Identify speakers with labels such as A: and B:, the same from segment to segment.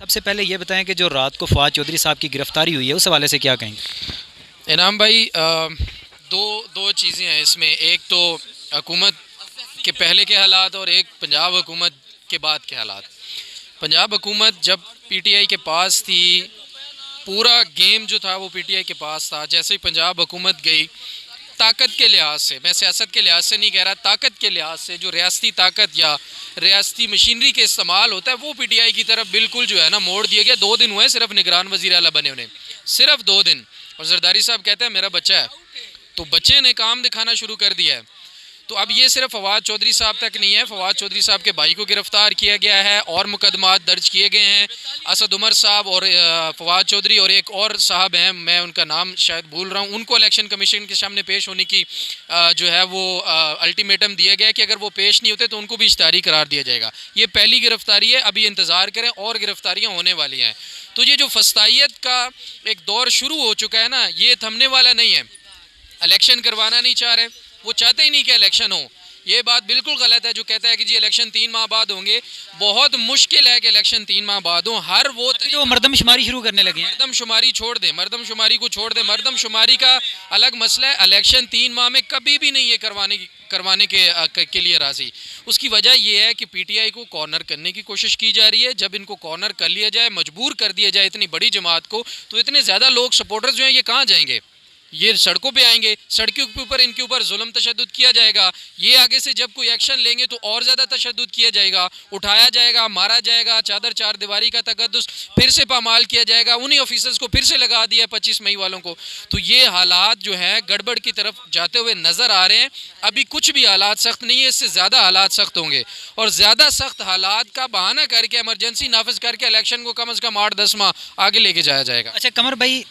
A: सबसे पहले ये बताएं कि जो रात को फवाद चौधरी साहब की गिरफ्तारी हुई है उस हवाले से क्या कहेंगे।
B: इनाम भाई, दो दो चीज़ें हैं इसमें। एक तो हुकूमत के पहले के हालात और एक पंजाब हुकूमत के बाद के हालात। पंजाब हुकूमत जब पीटीआई के पास थी, पूरा गेम जो था वो पीटीआई के पास था। जैसे ही पंजाब हुकूमत गई, ताकत के लिहाज से, मैं सियासत के लिहाज से नहीं कह रहा, ताकत के लिहाज से जो रियासती ताकत या रियासती मशीनरी के इस्तेमाल होता है वो पीटीआई की तरफ बिल्कुल जो है ना मोड़ दिया गया। 2 दिन हुए सिर्फ निगरान वज़ीर आला बने उन्हें, सिर्फ 2 दिन। और जरदारी साहब कहते हैं मेरा बच्चा है, तो बच्चे ने काम दिखाना शुरू कर दिया है। तो अब ये सिर्फ फवाद चौधरी साहब तक नहीं है, फवाद चौधरी साहब के भाई को गिरफ्तार किया गया है और मुकदमात दर्ज किए गए हैं। असद उमर साहब और फवाद चौधरी और एक और साहब हैं, मैं उनका नाम शायद भूल रहा हूँ, उनको इलेक्शन कमीशन के सामने पेश होने की जो है वो अल्टीमेटम दिया गया है कि अगर वो पेश नहीं होते तो उनको भी इश्तारी करार दिया जाएगा। ये पहली गिरफ्तारी है, अभी इंतज़ार करें और गिरफ्तारियाँ होने वाली हैं। तो ये जो फस्तायत का एक दौर शुरू हो चुका है ना, ये थमने वाला नहीं है। इलेक्शन करवाना नहीं चाह रहे, वो चाहते ही नहीं कि इलेक्शन हो। ये बात बिल्कुल गलत है जो कहता है कि जी इलेक्शन 3 माह बाद होंगे। बहुत मुश्किल है कि इलेक्शन 3 माह बाद हो। हर वो
A: तो मर्दमशुमारी शुरू करने लगे हैं।
B: मर्दमशुमारी छोड़ दे, मर्दमशुमारी को छोड़ दे। मर्दमशुमारी का अलग मसला है, इलेक्शन 3 माह में कभी भी नहीं है करवाने के लिए राजी। उसकी वजह यह है कि पीटीआई को कॉर्नर करने की कोशिश की जा रही है। जब इनको कॉर्नर कर लिया जाए, मजबूर कर दिया जाए इतनी बड़ी जमात को, तो इतने ज़्यादा लोग सपोर्टर्स जो हैं ये कहाँ जाएंगे? ये सड़कों पे आएंगे, सड़कों के ऊपर इनके ऊपर जुल्म तशद्दुद किया जाएगा। ये आगे से जब कोई एक्शन लेंगे तो और ज़्यादा तशद्दुद किया जाएगा, उठाया जाएगा, मारा जाएगा, चादर चार दीवारी का तकद्दुस फिर से पामाल किया जाएगा। उन्हीं ऑफिसर्स को फिर से लगा दिया 25 मई वालों को। तो ये हालात जो है गड़बड़ की तरफ जाते हुए नज़र आ रहे हैं। अभी कुछ भी हालात सख्त नहीं है, इससे ज़्यादा हालात सख्त होंगे और ज़्यादा सख्त हालात का बहाना करके एमरजेंसी नाफिज करके इलेक्शन को कम अज़ कम 8-10 माह आगे लेके जाया जाएगा।
A: अच्छा कमर भाई,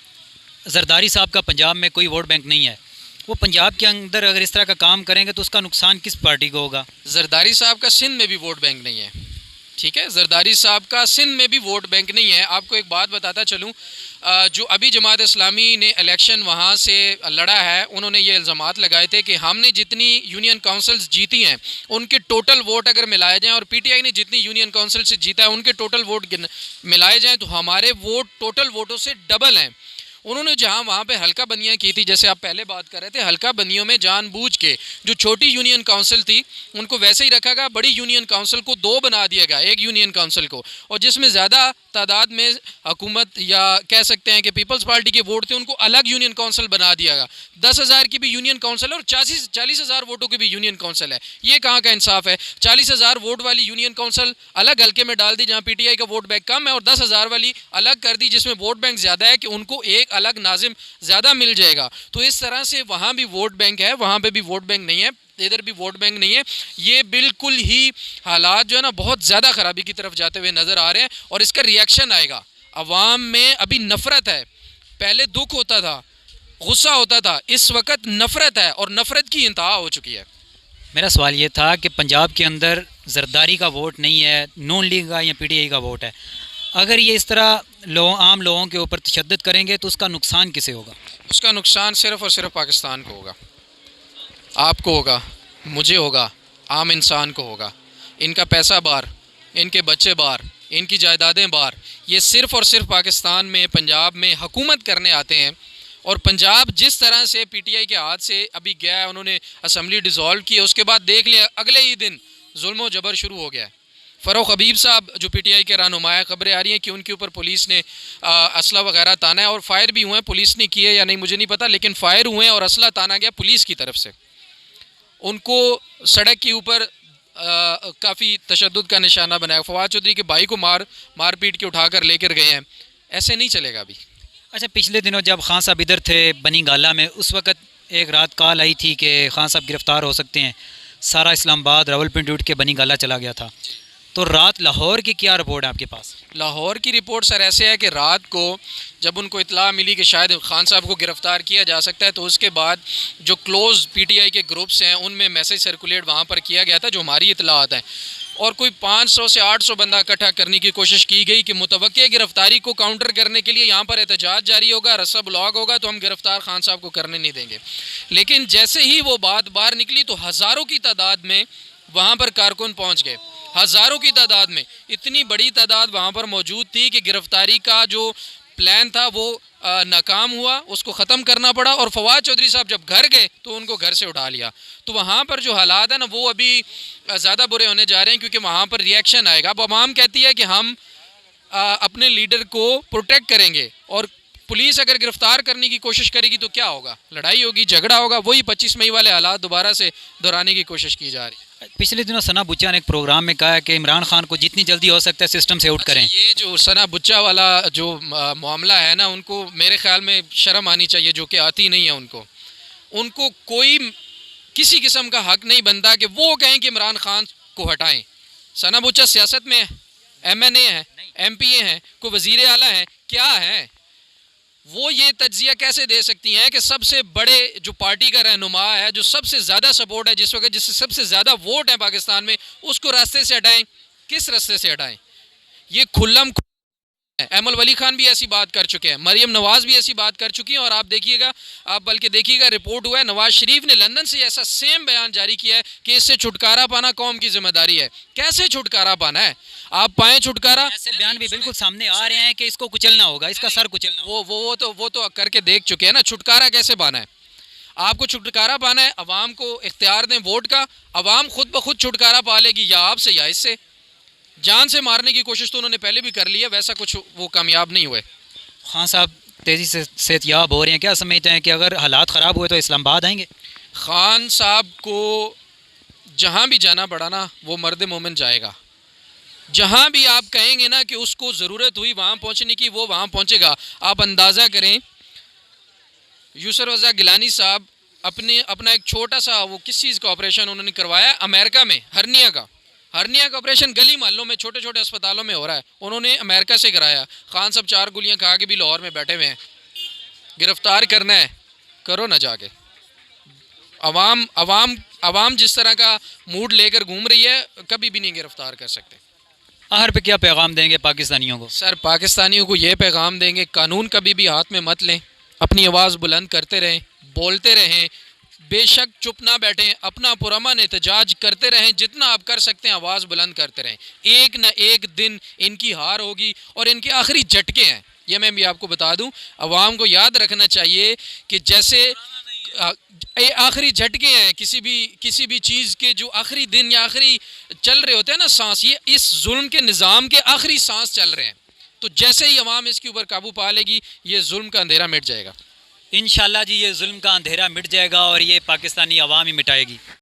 A: जरदारी साहब का पंजाब में कोई वोट बैंक नहीं है, वो पंजाब के अंदर अगर इस तरह का काम करेंगे तो उसका नुकसान किस पार्टी को होगा?
B: जरदारी साहब का सिंध में भी वोट बैंक नहीं है, ठीक है। जरदारी साहब का सिंध में भी वोट बैंक नहीं है। आपको एक बात बताता चलूँ, जो अभी जमात इस्लामी ने इलेक्शन वहाँ से लड़ा है, उन्होंने ये इल्ज़ामात लगाए थे कि हमने जितनी यूनियन काउंसिल्स जीती हैं उनके टोटल वोट अगर मिलाए जाएँ और पीटीआई ने जितनी यूनियन काउंसिल से जीता है उनके टोटल वोट मिलाए जाएँ तो हमारे वोट टोटल वोटों से डबल हैं। उन्होंने जहाँ वहाँ पे हल्का बंदियाँ की थी, जैसे आप पहले बात कर रहे थे, हल्का बंदियों में जानबूझ के जो छोटी यूनियन काउंसिल थी उनको वैसे ही रखा गया, बड़ी यूनियन काउंसिल को 2 बना दिया गया, एक यूनियन काउंसिल को, और जिसमें ज़्यादा तादाद में हुकूमत या कह सकते हैं कि पीपल्स पार्टी के वोट थे उनको अलग यूनियन काउंसिल बना दिया गया। 10,000 की भी यूनियन काउंसिल और 40,000 वोटों की भी यूनियन काउंसिल है। ये कहाँ का इंसाफ है? 40,000 वोट वाली यूनियन काउंसिल अलग हल्के में डाल दी जहाँ पीटीआई का वोट बैंक कम है, और 10,000 वाली अलग कर दी जिसमें वोट बैंक ज़्यादा है कि उनको एक अलग नाजिम ज़्यादा मिल जाएगा। तो इस तरह से वहाँ भी वोट बैंक है, वहाँ पे भी वोट बैंक नहीं है, इधर भी वोट बैंक नहीं है। ये बिल्कुल ही हालात जो है ना बहुत ज़्यादा ख़राबी की तरफ जाते हुए नज़र आ रहे हैं और इसका रिएक्शन आएगा। अवाम में अभी नफ़रत है, पहले दुख होता था, गुस्सा होता था, इस वक्त नफ़रत है और नफ़रत की इंतहा हो चुकी है।
A: मेरा सवाल ये था कि पंजाब के अंदर जरदारी का वोट नहीं है, नून लीग का या पीटीआई का वोट है, अगर ये इस तरह आम लोगों के ऊपर तशद्दुद करेंगे तो उसका नुकसान किसे होगा?
B: उसका नुकसान सिर्फ़ और सिर्फ पाकिस्तान को होगा, आपको होगा, मुझे होगा, आम इंसान को होगा। इनका पैसा बाहर, इनके बच्चे बाहर, इनकी जायदादें बाहर। ये सिर्फ़ और सिर्फ पाकिस्तान में, पंजाब में हुकूमत करने आते हैं। और पंजाब जिस तरह से पीटीआई के हाथ से अभी गया है, उन्होंने असम्बली डिज़ोल्व की है, उसके बाद देख लिया अगले ही दिन जुल्म व जबर शुरू हो गया है। फ़ारूक हबीब साहब जो पीटीआई के रहनुमाया, खबरें आ रही हैं कि उनके ऊपर पुलिस ने असला वगैरह ताना है और फायर भी हुए हैं। पुलिस ने किए या नहीं मुझे नहीं पता, लेकिन फायर हुए हैं और असला ताना गया पुलिस की तरफ से। उनको सड़क के ऊपर काफ़ी तशद्दुद का निशाना बनाया। फवाद चौधरी के भाई को मार पीट के उठा कर लेकर गए हैं। ऐसे नहीं चलेगा अभी।
A: अच्छा, पिछले दिनों जब खान साहब इधर थे बनी गाला में, उस वक्त एक रात कॉल आई थी कि खान साहब गिरफ़्तार हो सकते हैं। सारा इस्लामाबाद रावलपिंडी उठ के बनी गाला चला गया था। तो रात लाहौर की क्या रिपोर्ट है आपके पास?
B: लाहौर की रिपोर्ट सर ऐसे है कि रात को जब उनको इतला मिली कि शायद खान साहब को गिरफ़्तार किया जा सकता है, तो उसके बाद जो क्लोज़ पीटीआई के ग्रुप्स हैं उनमें मैसेज सर्कुलेट वहाँ पर किया गया था जो हमारी इतलात हैं, और कोई 500 से 800 बंदा इकट्ठा करने की कोशिश की गई कि मुतवक्के गिरफ़्तारी को काउंटर करने के लिए यहाँ पर एहतजाज जारी होगा, रस्सा ब्लॉक होगा तो हम गिरफ़्तार खान साहब को करने नहीं देंगे। लेकिन जैसे ही वो बात बाहर निकली तो हज़ारों की तादाद में वहाँ पर कारकुन पहुँच गए, हज़ारों की तादाद में, इतनी बड़ी तादाद वहाँ पर मौजूद थी कि गिरफ्तारी का जो प्लान था वो नाकाम हुआ, उसको ख़त्म करना पड़ा। और फवाद चौधरी साहब जब घर गए तो उनको घर से उठा लिया। तो वहाँ पर जो हालात है ना वो अभी ज़्यादा बुरे होने जा रहे हैं, क्योंकि वहाँ पर रिएक्शन आएगा। अब आवाम कहती है कि हम अपने लीडर को प्रोटेक्ट करेंगे, और पुलिस अगर गिरफ्तार करने की कोशिश करेगी तो क्या होगा, लड़ाई होगी, झगड़ा होगा, वही 25 मई वाले हालात दोबारा से दोहराने की कोशिश की जा रही है।
A: पिछले दिनों सना बुच्चा ने एक प्रोग्राम में कहा है कि इमरान खान को जितनी जल्दी हो सकता है सिस्टम से आउट करें।
B: ये जो सना बुच्चा वाला जो मामला है ना, उनको मेरे ख्याल में शर्म आनी चाहिए, जो कि आती नहीं है उनको कोई किसी किस्म का हक नहीं बनता कि वो कहें कि इमरान खान को हटाएं। सना बुच्चा सियासत में है, MNA है, MPA हैं, कोई वज़ीर आला है, क्या है वो ये तज्जिया कैसे दे सकती हैं कि सबसे बड़े जो पार्टी का रहनुमा है, जो सबसे ज़्यादा सपोर्ट है जिस वक्त, जिससे सबसे ज़्यादा वोट है पाकिस्तान में, उसको रास्ते से हटाएं? किस रास्ते से हटाएं? ये खुल्लम अहमद वली खान भी ऐसी बात कर चुके हैं, मरियम नवाज़ भी ऐसी बात कर चुकी हैं। और आप देखिएगा, आप बल्कि देखिएगा, रिपोर्ट हुआ है नवाज शरीफ ने लंदन से ऐसा सेम बयान जारी किया है कि इससे छुटकारा पाना कौम की जिम्मेदारी है। कैसे छुटकारा पाना है? आप पाएं छुटकारा?
A: ऐसे बयान भी बिल्कुल सामने आ रहे हैं कि इसको कुचलना होगा, इसका सर कुचलना होगा।
B: वो तो करके देख चुके हैं ना। छुटकारा कैसे पाना है? आपको छुटकारा पाना है, अवाम को इख्तियार दें वोट का, अवाम खुद ब खुद छुटकारा पा लेगी, या आपसे या इससे। जान से मारने की कोशिश तो उन्होंने पहले भी कर ली है, वैसा कुछ वो कामयाब नहीं हुए।
A: खान साहब तेज़ी से सेहतयाब हो रहे हैं, क्या समझते हैं कि अगर हालात ख़राब हुए तो इस्लामाबाद आएंगे?
B: खान साहब को जहाँ भी जाना पड़ा ना, वो मर्द मोमिन जाएगा। जहाँ भी आप कहेंगे ना कि उसको ज़रूरत हुई वहाँ पहुँचने की, वो वहाँ पहुँचेगा। आप अंदाज़ा करें, यूसुफ रज़ा गिलानी साहब अपना एक छोटा सा वो किस चीज़ का ऑपरेशन उन्होंने करवाया अमेरिका में, हर्निया का ऑपरेशन गली मोहल्लों में, छोटे छोटे अस्पतालों में हो रहा है, उन्होंने अमेरिका से कराया। खान साहब 4 गोलियां खा के भी लाहौर में बैठे हुए हैं। गिरफ्तार करना है, करो ना जाके। अवाम जिस तरह का मूड लेकर घूम रही है, कभी भी नहीं गिरफ्तार कर सकते।
A: आहर पे क्या पैगाम देंगे पाकिस्तानियों को?
B: सर, पाकिस्तानियों को ये पैगाम देंगे, कानून कभी भी हाथ में मत लें, अपनी आवाज़ बुलंद करते रहें, बोलते रहें, बेशक चुप ना बैठें, अपना पुरअमन एहतजाज करते रहें, जितना आप कर सकते हैं आवाज़ बुलंद करते रहें। एक न एक दिन इनकी हार होगी, और इनके आखिरी झटके हैं, ये मैं भी आपको बता दूं। अवाम को याद रखना चाहिए कि जैसे आखिरी झटके हैं किसी भी चीज़ के, जो आखिरी दिन या आखिरी चल रहे होते हैं ना सांस, ये इस जुल्म के निज़ाम के आखिरी सांस चल रहे हैं। तो जैसे ही अवाम इसके ऊपर काबू पा लेगी, ये जुल्म का अंधेरा मिट जाएगा।
A: इंशाल्लाह जी, ये जुल्म का अंधेरा मिट जाएगा और ये पाकिस्तानी अवाम ही मिटाएगी।